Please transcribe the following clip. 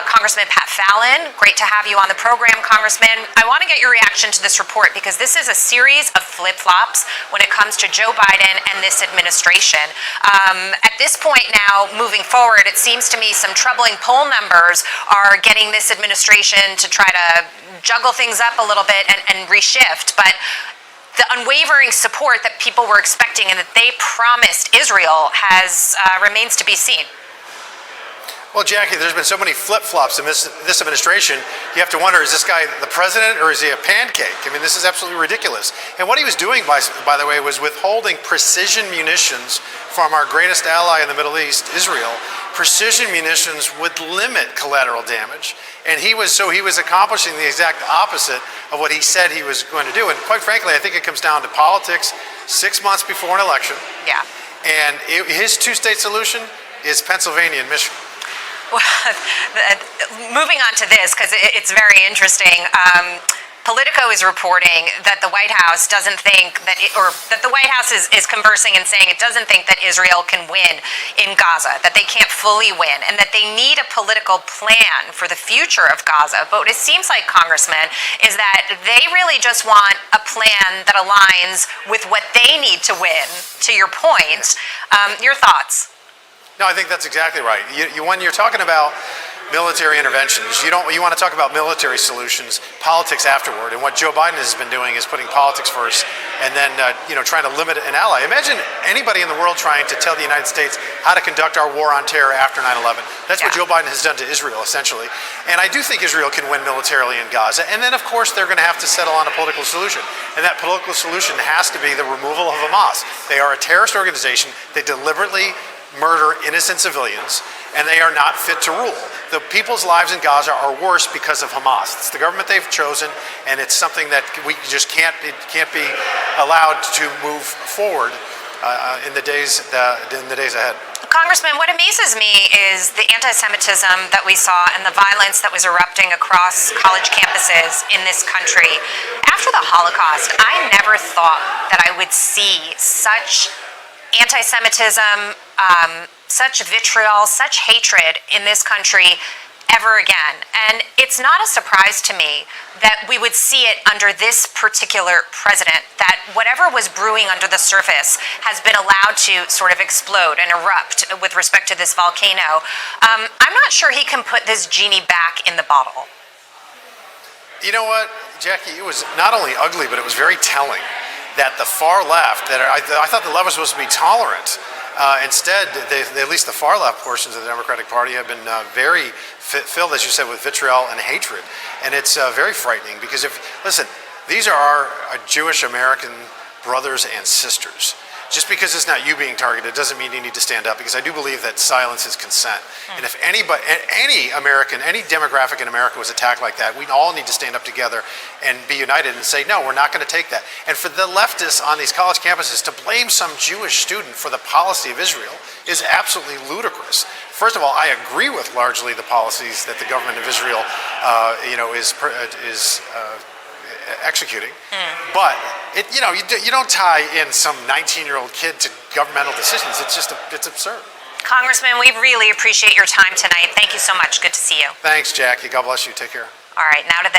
Congressman Pat Fallon, great to have you on the program, Congressman. I want to get your reaction to this report because this is a series of flip-flops when it comes to Joe Biden and this administration. At this point now, moving forward, it seems to me some troubling poll numbers are getting this administration to try to juggle things up a little bit and reshift. But the unwavering support that people were expecting and that they promised Israel remains to be seen. Well, Jackie, there's been so many flip-flops in this administration, you have to wonder, is this guy the president or is he a pancake? I mean, this is absolutely ridiculous. And what he was doing, by the way, was withholding precision munitions from our greatest ally in the Middle East, Israel. Precision munitions would limit collateral damage. And he was accomplishing the exact opposite of what he said he was going to do. And quite frankly, I think it comes down to politics 6 months before an election. Yeah. And his two-state solution is Pennsylvania and Michigan. Well, moving on to this, because it's very interesting. Politico is reporting that the White House doesn't think that, that the White House is conversing and saying it doesn't think that Israel can win in Gaza, that they can't fully win, and that they need a political plan for the future of Gaza. But what it seems like, Congressman, is that they really just want a plan that aligns with what they need to win, to your point. Your thoughts? No, I think that's exactly right. When you're talking about military interventions, you want to talk about military solutions, politics afterward. And what Joe Biden has been doing is putting politics first, and then trying to limit an ally. Imagine anybody in the world trying to tell the United States how to conduct our war on terror after 9/11. That's what Joe Biden has done to Israel, essentially. And I do think Israel can win militarily in Gaza. And then, of course, they're going to have to settle on a political solution. And that political solution has to be the removal of Hamas. They are a terrorist organization. They deliberately murder innocent civilians, and they are not fit to rule. The people's lives in Gaza are worse because of Hamas. It's the government they've chosen, and it's something that we just can't be allowed to move forward in the days ahead. Congressman, what amazes me is the anti-Semitism that we saw and the violence that was erupting across college campuses in this country. After the Holocaust, I never thought that I would see such anti-Semitism, such vitriol, such hatred in this country ever again. And it's not a surprise to me that we would see it under this particular president, that whatever was brewing under the surface has been allowed to sort of explode and erupt with respect to this volcano. I'm not sure he can put this genie back in the bottle. You know what, Jackie, it was not only ugly, but it was very telling that the far left, I thought the left was supposed to be tolerant. Instead, at least the far left portions of the Democratic Party have been very filled, as you said, with vitriol and hatred. And it's very frightening because listen, these are our Jewish American brothers and sisters. Just because it's not you being targeted doesn't mean you need to stand up, because I do believe that silence is consent. And if any American, any demographic in America was attacked like that, we all need to stand up together and be united and say, no, we're not going to take that. And for the leftists on these college campuses to blame some Jewish student for the policy of Israel is absolutely ludicrous. First of all, I agree with largely the policies that the government of Israel is executing, but you don't tie in some 19-year-old kid to governmental decisions. It's absurd. Congressman, we really appreciate your time tonight. Thank you so much. Good to see you. Thanks, Jackie. God bless you. Take care. All right, now to this.